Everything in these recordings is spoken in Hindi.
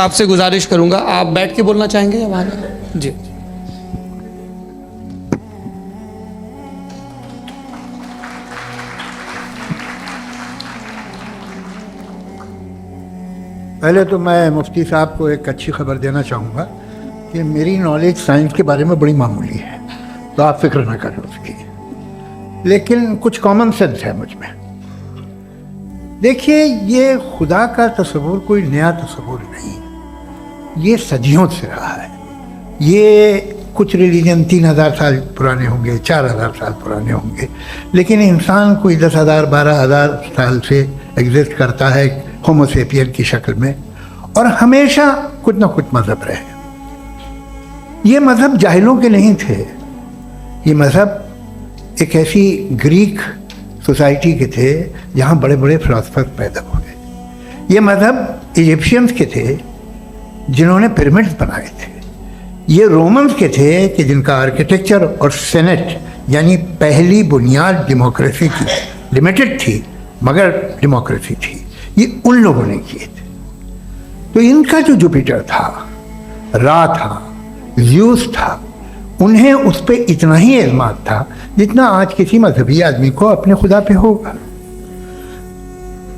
आपसे गुजारिश करूंगा, आप बैठ के बोलना चाहेंगे या वहाँ? जी। पहले तो मैं मुफ्ती साहब को एक अच्छी खबर देना चाहूँगा कि मेरी नॉलेज साइंस के बारे में बड़ी मामूली है, तो आप फिक्र ना करें उसकी, लेकिन कुछ कॉमन सेंस है मुझ में। देखिए, ये खुदा का तस्वुर कोई नया तस्वुर नहीं, ये सदियों से रहा है। ये कुछ रिलीजन 3000 साल पुराने होंगे, 4000 साल पुराने होंगे, लेकिन इंसान कोई 10,000 12,000 साल से एग्जिस्ट करता है होमोसेपियन की शक्ल में, और हमेशा कुछ ना कुछ मज़हब रहे। ये मज़हब जाहिलों के नहीं थे, ये मज़हब एक ऐसी ग्रीक सोसाइटी के थे जहाँ बड़े बड़े फिलोसफर पैदा हुए। ये मज़हब इजिप्शियंस के थे जिन्होंने पिरामिड्स बनाए थे। ये रोमन्स के थे कि जिनका आर्किटेक्चर और सेनेट यानी पहली बुनियाद डेमोक्रेसी की, लिमिटेड थी मगर डेमोक्रेसी थी, ये उन लोगों ने किए थे। तो इनका जो जुपिटर था, रा था, ज़्यूस था, उन्हें उस पर इतना ही एतमाद था जितना आज किसी मजहबी आदमी को अपने खुदा पे होगा।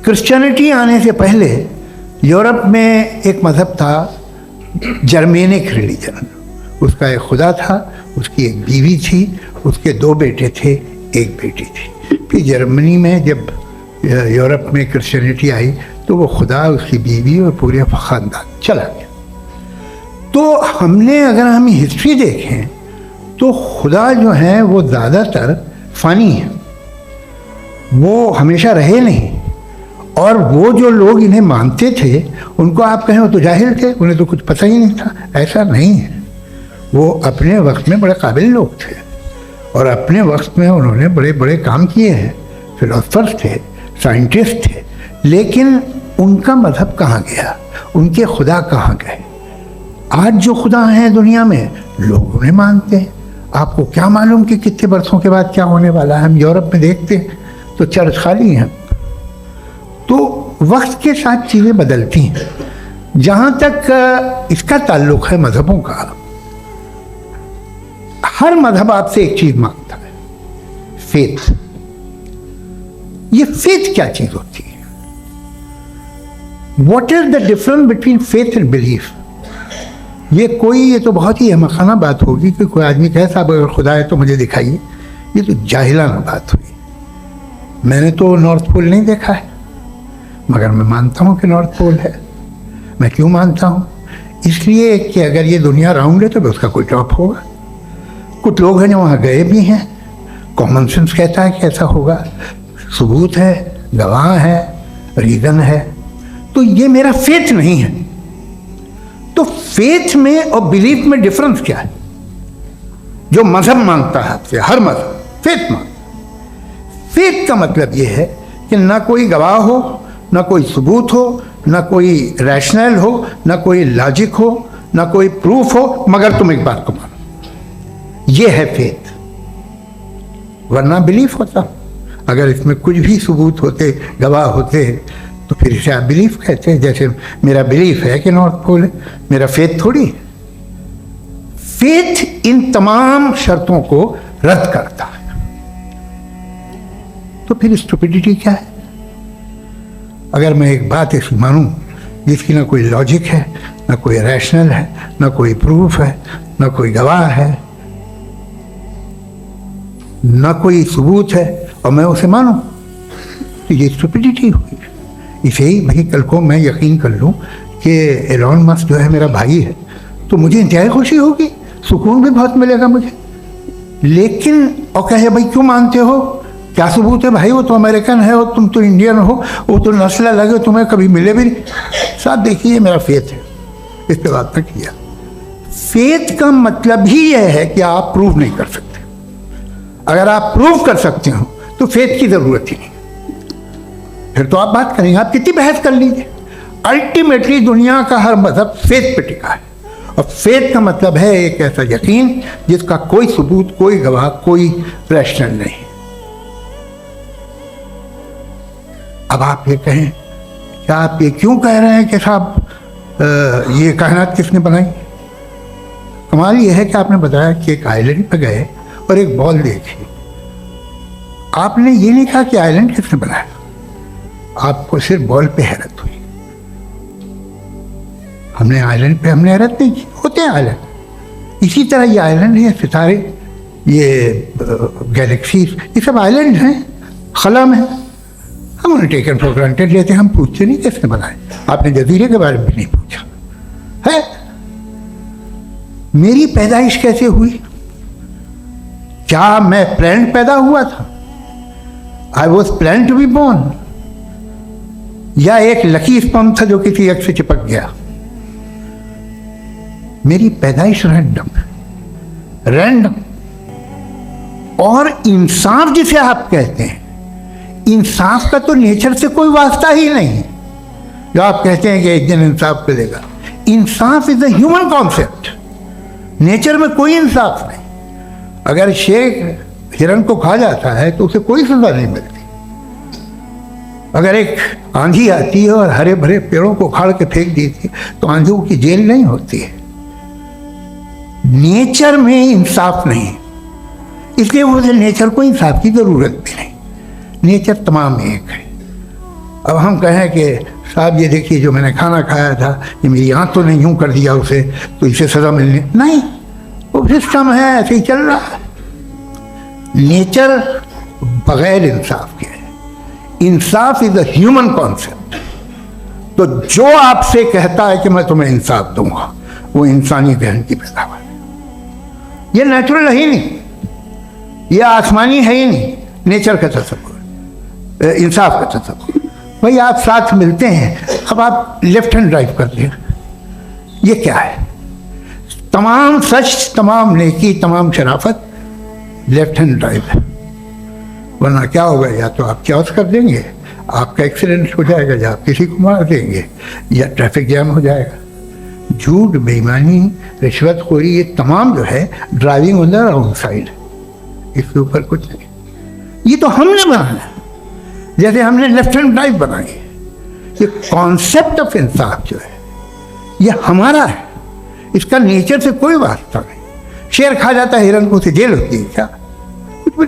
क्रिश्चियनिटी आने से पहले यूरोप में एक मज़हब था, जर्मेनिक रिलीजन। उसका एक खुदा था, उसकी एक बीवी थी, उसके 2 बेटे थे, एक बेटी थी। फिर जर्मनी में जब यूरोप में क्रिश्चियनिटी आई तो वो खुदा, उसकी बीवी और पूरे ख़ानदान चला गया। तो अगर हम हिस्ट्री देखें तो खुदा जो है वो ज़्यादातर फ़नी है, वो हमेशा रहे नहीं। और वो जो लोग इन्हें मानते थे उनको आप कहें वो तो जाहिल थे, उन्हें तो कुछ पता ही नहीं था, ऐसा नहीं है। वो अपने वक्त में बड़े काबिल लोग थे और अपने वक्त में उन्होंने बड़े बड़े काम किए हैं, फिलोसफर्स थे, साइंटिस्ट थे। लेकिन उनका मज़हब कहाँ गया, उनके खुदा कहाँ गए? आज जो खुदा हैं दुनिया में लोग उन्हें मानते हैं। आपको क्या मालूम कि कितने बरसों के बाद क्या होने वाला है? हम यूरोप में देखते हैं तो चर्च खाली हैं। तो वक्त के साथ चीज़ें बदलती हैं। जहाँ तक इसका ताल्लुक़ है मज़हबों का, हर मज़हब आपसे एक चीज़ मांगता है, फेथ। ये फेथ क्या चीज़ होती है? What is the difference between faith and belief? ये तो बहुत ही अहमकाना बात होगी कि कोई आदमी कहे साहब अगर खुदा है तो मुझे दिखाइए। ये तो जाहिलाना बात हुई। मैंने तो नॉर्थ पोल नहीं देखा है, मगर मैं मानता हूँ कि नॉर्थ पोल है। मैं क्यों मानता हूँ? इसलिए कि अगर ये दुनिया राउंड है तो उसका कोई टॉप होगा। कुछ लोग हैं जो वहाँ गए भी हैं, कॉमन सेंस कहता है कि ऐसा होगा, सबूत है, गवाह है, रीज़न है। तो ये मेरा फेथ नहीं है। तो फेथ में और बिलीफ में डिफरेंस क्या है? जो मजहब मांगता है आपसे, हर मजहब फेथ मांगता। फेथ का मतलब ये है कि ना कोई गवाह हो, ना कोई सबूत हो, ना कोई रैशनल हो, ना कोई लॉजिक हो, ना कोई प्रूफ हो, मगर तुम एक बात को मानो। ये है फेथ। वरना बिलीफ होता। अगर इसमें कुछ भी सबूत होते, गवाह होते, तो फिर इसे आप बिलीफ कहते हैं। जैसे मेरा बिलीफ है कि नॉर्थ पोल है, मेरा फेथ थोड़ी। फेथ इन तमाम शर्तों को रद्द करता है। तो फिर स्टुपिडिटी क्या है? अगर मैं एक बात ऐसी मानूं जिसकी ना कोई लॉजिक है, ना कोई रैशनल है, ना कोई प्रूफ है, ना कोई गवाह है, ना कोई सबूत है, और मैं उसे मानूं, तो ये स्टुपिडिटी हुई। इसे ही भाई कल को मैं यकीन कर लूँ कि एलॉन मस्क जो है मेरा भाई है, तो मुझे इंतहाई खुशी होगी, सुकून भी बहुत मिलेगा मुझे। लेकिन और कहे भाई क्यों मानते हो, क्या सबूत है भाई, वो तो अमेरिकन है और तुम तो इंडियन हो, वो तो नस्ल अलग है, तुम्हें कभी मिले भी नहीं। साथ देखिए मेरा फेथ है, इस पर बात न किया। फेथ का मतलब ही यह है कि आप प्रूव नहीं कर सकते। अगर आप प्रूव कर सकते हो तो फेथ की जरूरत ही नहीं, फिर तो आप बात करेंगे, आप कितनी बहस कर लीजिए। अल्टीमेटली दुनिया का हर मजहब फेथ पे टिका है, और फेथ का मतलब है एक ऐसा यकीन जिसका कोई सबूत, कोई गवाह, कोई रैशनल नहीं। अब आप ये कहें, क्या आप ये क्यों कह रहे हैं कि साहब ये कायनात किसने बनाई? कमाल ये है कि आपने बताया कि एक आइलैंड पे गए और एक बॉल देखी। आपने ये नहीं कहा कि आइलैंड किसने बनाया, आपको सिर्फ बॉल पे हैरत हुई। हमने आइलैंड पे हमने हैरत नहीं की, होते हैं आइलैंड। इसी तरह ये आइलैंड है, सितारे, ये गैलेक्सीज, ये सब आइलैंड हैं, खला में। हम उन्हें टेकन फॉर ग्रांटेड लेते हैं, हम पूछते नहीं किसने बनाए। आपने जजीरे के बारे में भी नहीं पूछा है। मेरी पैदाइश कैसे हुई? क्या मैं प्लान पैदा हुआ था? I was plan to be born, या एक लकी स्पर्म था जो किसी एग से चिपक गया? मेरी पैदाइश रैंडम। और इंसाफ जिसे आप कहते हैं, इंसाफ का तो नेचर से कोई वास्ता ही नहीं। जो आप कहते हैं कि एक दिन इंसाफ मिलेगा, इंसाफ is a human concept. Nature में कोई इंसाफ नहीं। अगर शेर हिरन को खा जाता है तो उसे कोई सजा नहीं मिलती। अगर एक आंधी आती है और हरे भरे पेड़ों को उखाड़ के फेंक देती है तो आंधियों की जेल नहीं होती है। नेचर में इंसाफ नहीं, इसलिए मुझे नेचर को इंसाफ की जरूरत भी नहीं। नेचर तमाम एक है। अब हम कहें कि साहब ये देखिए जो मैंने खाना खाया था, ये मेरी आंख तो नहीं यूं कर दिया उसे, तो इसे सजा मिलने नहीं, वो सिस्टम है, ऐसे ही चल रहा है। नेचर बगैर इंसाफ के है। इंसाफ इज अ ह्यूमन कॉन्सेप्ट। तो जो आपसे कहता है कि मैं तुम्हें इंसाफ दूंगा, वो इंसानी जहन की पैदावार है। ये नेचुरल है ही नहीं, ये आसमानी है ही नहीं। नेचर का तसव्वुर, इंसाफ का तसव्वुर। भाई आप साथ मिलते हैं, अब आप लेफ्ट हैंड ड्राइव कर दिया, ये क्या है? तमाम सच, तमाम नेकी, तमाम शराफत लेफ्ट हैंड ड्राइव है। वरना क्या होगा, या तो आप क्रॉस कर देंगे, आपका एक्सीडेंट हो जाएगा, या आप किसी को मार देंगे, या ट्रैफिक जैम हो जाएगा। झूठ, बेईमानी, रिश्वतखोरी, ये तमाम जो है driving on the wrong side, इसके ऊपर कुछ नहीं। ये तो हमने बनाया, जैसे हमने लेफ्ट हैंड ड्राइव बनाई। ये कॉन्सेप्ट ऑफ इंसाफ जो है ये हमारा है, इसका नेचर से कोई वास्ता नहीं। शेर खा जाता है हिरन को, उसे जेल होती है क्या? कुछ भी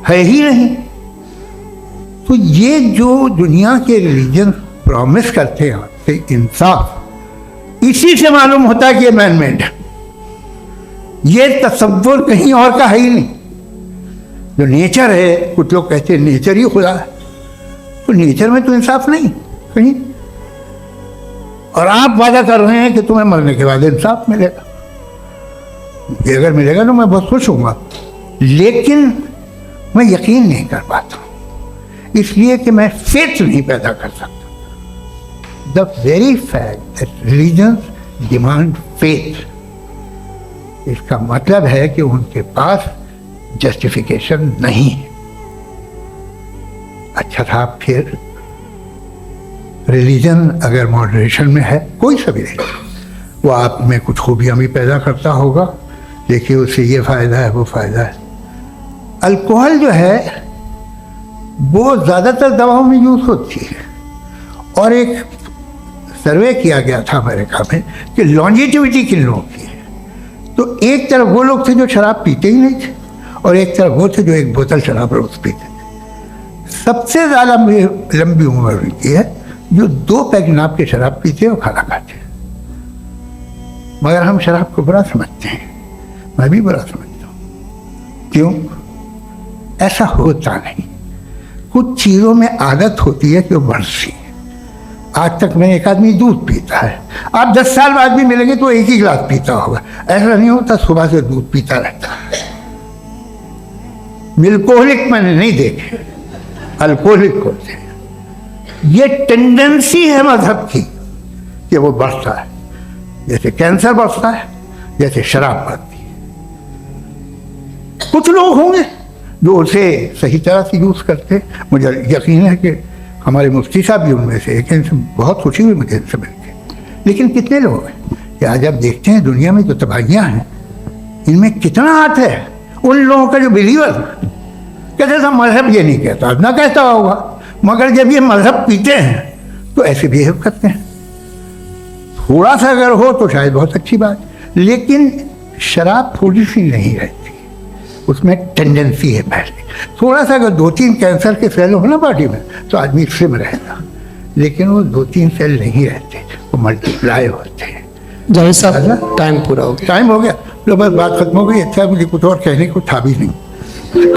है ही नहीं। तो ये जो दुनिया के रिलीजन प्रॉमिस करते हैं आपसे इंसाफ, इसी से मालूम होता है कि ये मैन मेड है। ये तसव्वुर कहीं और का है ही नहीं। जो नेचर है, कुछ लोग कहते हैं नेचर ही खुदा है, तो नेचर में तो इंसाफ नहीं कहीं। और आप वादा कर रहे हैं कि तुम्हें मरने के बाद इंसाफ मिलेगा। मुझे अगर मिलेगा तो मैं बहुत खुश होऊंगा, लेकिन मैं यकीन नहीं कर पाता, इसलिए कि मैं फेथ नहीं पैदा कर सकता। The very fact that religion demand faith, इसका मतलब है कि उनके पास जस्टिफिकेशन नहीं है। अच्छा था, फिर रिलीजन अगर मॉडरेशन में है, कोई सा भी नहीं, वो आप में कुछ खूबियाँ भी पैदा करता होगा। देखिए उससे ये फ़ायदा है, वो फ़ायदा है। अल्कोहल जो है वो ज़्यादातर दवाओं में यूज़ होती है, और एक सर्वे किया गया था अमेरिका में कि लॉन्जिटिविटी किन लोगों की है। तो एक तरफ वो लोग थे जो शराब पीते ही नहीं थे, और एक तरफ वो थे जो एक बोतल शराब रोज़ पीते थे। सबसे ज़्यादा लंबी उम्र उनकी है जो 2 पैक नाप के शराब पीते और खाना खाते हैं। मगर हम शराब को बुरा समझते हैं, मैं भी बुरा समझता हूँ। क्यों? ऐसा होता नहीं। कुछ चीज़ों में आदत होती है कि वो बढ़ती है। आज तक में एक आदमी दूध पीता है, आप 10 साल बाद भी मिलेंगे तो एक ही गिलास पीता होगा। ऐसा नहीं होता, सुबह से दूध पीता रहता है। मिल्कोहलिक मैंने नहीं देखे, अल्कोहलिक होते हैं। ये टेंडेंसी है मजहब की कि वो बढ़ता है, जैसे कैंसर बढ़ता है, जैसे शराब बढ़ती है। कुछ लोग होंगे जो उसे सही तरह से यूज़ करते। मुझे यकीन है कि हमारे मुफ्ती साहब भी उनमें से एक, इनसे बहुत खुशी हुई मुझे इनसे मिलकर। लेकिन कितने लोग हैं कि आज आप देखते हैं दुनिया में जो तबाहियाँ हैं, इनमें कितना हाथ है उन लोगों का जो बिलीवर कहते थे मजहब ये नहीं कहता, ना कहता होगा, मगर जब ये मजहब पीते हैं तो ऐसे बिहेव करते हैं। थोड़ा सा अगर हो तो शायद बहुत अच्छी बात, लेकिन शराब थोड़ी सी नहीं रहती, उसमें टेंडेंसी है पहले। थोड़ा सा अगर 2-3 कैंसर के सेल हो ना बॉडी में तो आदमी सिम रहेगा, लेकिन वो 2-3 सेल नहीं रहते, वो मल्टीप्लाई होते हैं। जावेद साहब टाइम पूरा हो गया। टाइम हो गया तो बस बात खत्म हो गई। अच्छा, मुझे कुछ और कहने को था भी नहीं।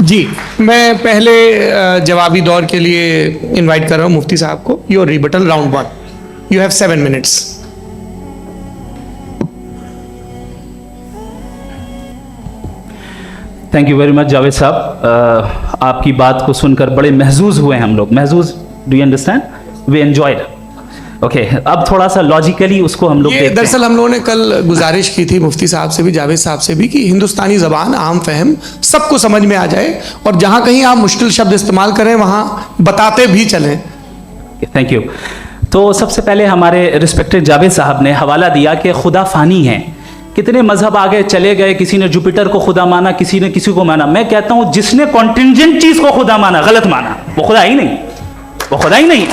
जी, मैं पहले जवाबी दौर के लिए इनवाइट कर रहा हूँ मुफ्ती साहब को। Your rebuttal round 1, you have 7 minutes. Thank you very much Javed साहब, आपकी बात को सुनकर बड़े महजूज हुए हम लोग। महजूज, do you understand? We enjoyed. Okay, अब थोड़ा सा लॉजिकली उसको हम लोग ये दरअसल हम लोगों ने कल गुजारिश की थी मुफ्ती साहब से भी, जावेद साहब से भी, कि हिंदुस्तानी ज़बान आम फहम सबको समझ में आ जाए और जहाँ कहीं आप मुश्किल शब्द इस्तेमाल करें वहाँ बताते भी चलें। Thank you. तो सबसे पहले हमारे रिस्पेक्टेड जावेद साहब ने हवाला दिया कि खुदा फ़ानी है। कितने मजहब आगे चले गए, किसी ने जुपिटर को खुदा माना, किसी ने किसी को माना। मैं कहता हूँ जिसने कॉन्टिंजेंट चीज़ को खुदा माना, गलत माना, वो खुदा ही नहीं, वो खुदा ही नहीं।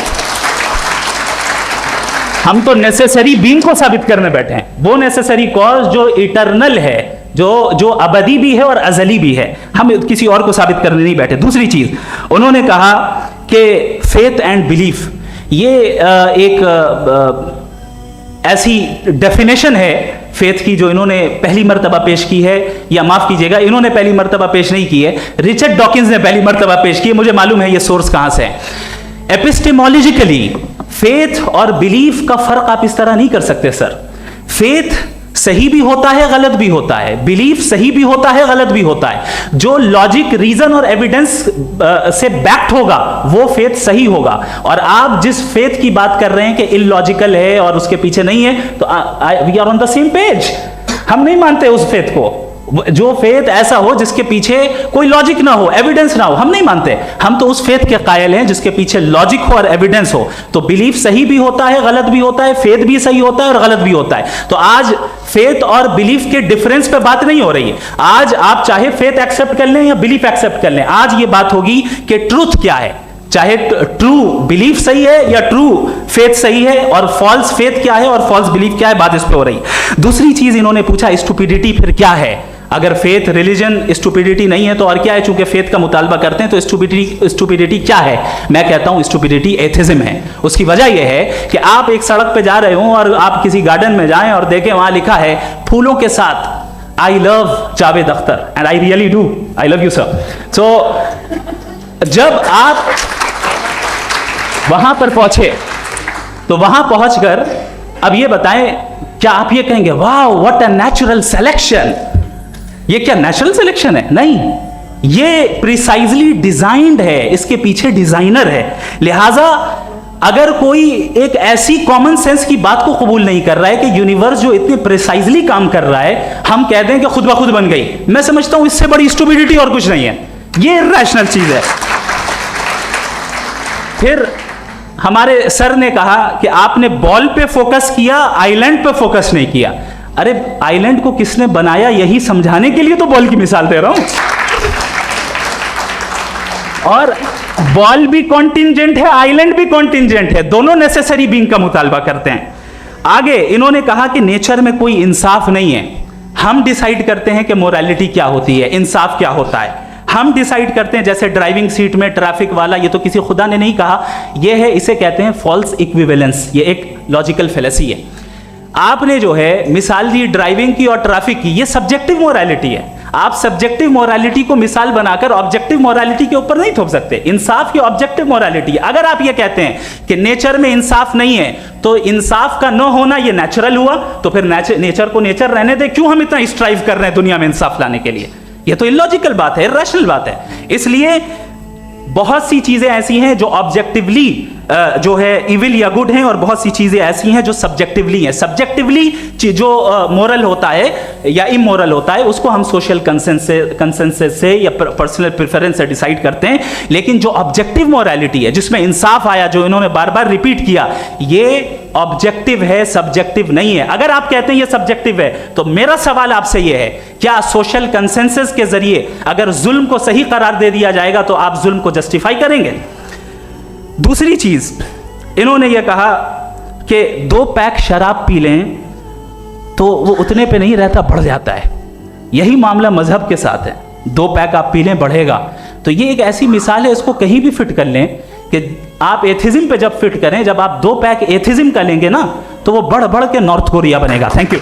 हम तो नेसेसरी बीइंग को साबित करने बैठे हैं, वो नेसेसरी कॉज जो इटरनल है, जो अबदी भी है और अजली भी है। हम किसी और को साबित करने नहीं बैठे। दूसरी चीज उन्होंने कहा कि फेथ एंड बिलीफ, ये एक ऐसी डेफिनेशन है फेथ की जो इन्होंने पहली मर्तबा पेश की है, या माफ कीजिएगा इन्होंने पहली मर्तबा पेश नहीं की है, रिचर्ड डॉकिंस ने पहली मर्तबा पेश की है। मुझे मालूम है ये सोर्स कहां से है। एपिस्टेमोलॉजिकली फेथ और बिलीफ का फर्क आप इस तरह नहीं कर सकते सर। फेथ सही भी होता है, गलत भी होता है, बिलीफ सही भी होता है, गलत भी होता है। जो लॉजिक, रीजन और एविडेंस से बैक्ड होगा वो फेथ सही होगा। और आप जिस फेथ की बात कर रहे हैं कि इलॉजिकल है और उसके पीछे नहीं है, तो we are on the same page. हम नहीं मानते उस फेथ को, जो फेथ ऐसा हो जिसके पीछे कोई लॉजिक ना हो, एविडेंस ना हो, हम नहीं मानते। हम तो उस फेथ के कायल हैं जिसके पीछे लॉजिक हो और एविडेंस हो। तो बिलीफ सही भी होता है, गलत भी होता है, फेथ भी सही होता है और गलत भी होता है। तो आज फेथ और बिलीफ के डिफरेंस पे बात नहीं हो रही है। आज आप चाहे फेथ एक्सेप्ट कर लें या बिलीफ एक्सेप्ट कर लें, आज ये बात होगी कि ट्रूथ क्या है। चाहे ट्रू बिलीफ सही है या ट्रू फेथ सही है, और फॉल्स फेथ क्या है और फॉल्स बिलीफ क्या है, बात इस पे हो रही। दूसरी चीज इन्होंने पूछा स्टुपिडिटी फिर क्या है। अगर फेथ रिलीजन स्टुपिडिटी नहीं है तो और क्या है? चूंकि फेथ का मुतालबा करते हैं तो स्टुपिडिटी क्या है? मैं कहता हूं स्टुपिडिटी एथिज्म है। उसकी वजह यह है कि आप एक सड़क पे जा रहे हो और आप किसी गार्डन में जाएं और देखें वहां लिखा है फूलों के साथ I love Javed Akhtar, and I really do, I love you sir. So जब आप वहां पर पहुंचे तो वहां पहुंचकर अब ये बताएं, क्या आप ये कहेंगे वाह व्हाट अ नेचुरल सिलेक्शन? ये क्या नेचुरल सिलेक्शन है? नहीं, ये प्रिसाइजली डिजाइंड है, इसके पीछे डिजाइनर है। लिहाजा अगर कोई एक ऐसी कॉमन सेंस की बात को कबूल नहीं कर रहा है कि यूनिवर्स जो इतने प्रिसाइजली काम कर रहा है, हम कह दें कि खुद ब खुद बन गई, मैं समझता हूं इससे बड़ी स्टुपिडिटी और कुछ नहीं है। ये इरैशनल चीज है। फिर हमारे सर ने कहा कि आपने बॉल पे फोकस किया, आइलैंड पे फोकस नहीं किया। अरे आइलैंड को किसने बनाया यही समझाने के लिए तो बॉल की मिसाल दे रहा हूं। और बॉल भी कॉन्टिंजेंट है, आइलैंड भी कॉन्टिंजेंट है, दोनों नेसेसरी बीइंग का मुतालबा करते हैं। आगे इन्होंने कहा कि नेचर में कोई इंसाफ नहीं है। हम डिसाइड करते हैं कि मोरालिटी क्या होती है, इंसाफ क्या होता है। हम डिसाइड करते हैं, जैसे ड्राइविंग सीट में ट्रैफिक वाला, ये तो किसी खुदा ने नहीं कहा, ये है, इसे कहते हैं फॉल्स इक्विवेलेंस। ये एक लॉजिकल फेलेसी है। आपने जो है मिसाल दी ड्राइविंग की और ट्रैफिक की, ये सब्जेक्टिव मोरालिटी है। आप सब्जेक्टिव मोरालिटी को मिसाल बनाकर ऑब्जेक्टिव मोरालिटी के ऊपर नहीं थोप सकते। इंसाफ की ऑब्जेक्टिव मोरालिटी। अगर आप ये कहते हैं कि नेचर में इंसाफ नहीं है तो इंसाफ का न होना ये नेचुरल हुआ, तो फिर नेचर को नेचर रहने दे, क्यों हम इतना स्ट्राइव कर रहे हैं दुनिया में इंसाफ लाने के लिए? ये तो इलॉजिकल बात है, इरैशनल बात है। इसलिए बहुत सी चीजें ऐसी हैं जो ऑब्जेक्टिवली जो है इविल या गुड हैं, और बहुत सी चीजें ऐसी हैं जो सब्जेक्टिवली हैं। सब्जेक्टिवली जो मोरल होता है या इमोरल होता है उसको हम सोशल कंसेंसस से या पर्सनल प्रेफरेंस से डिसाइड करते हैं। लेकिन जो ऑब्जेक्टिव मोरालिटी है जिसमें इंसाफ आया, जो इन्होंने बार बार रिपीट किया, ये ऑब्जेक्टिव है, सब्जेक्टिव नहीं है। अगर आप कहते हैं ये सब्जेक्टिव है तो मेरा सवाल आपसे ये है, क्या सोशल कंसेंसस के जरिए अगर जुल्म को सही करार दे दिया जाएगा तो आप जुल्म को जस्टिफाई करेंगे? दूसरी चीज इन्होंने ये कहा कि 2 पैक शराब पी लें तो वो उतने पे नहीं रहता, बढ़ जाता है। यही मामला मजहब के साथ है, 2 पैक आप पी लें बढ़ेगा। तो ये एक ऐसी मिसाल है, इसको कहीं भी फिट कर लें कि आप एथिज्म पे जब फिट करें, जब आप 2 पैक एथिज्म का लेंगे ना तो वो बढ़ बढ़ के नॉर्थ कोरिया बनेगा। Thank you.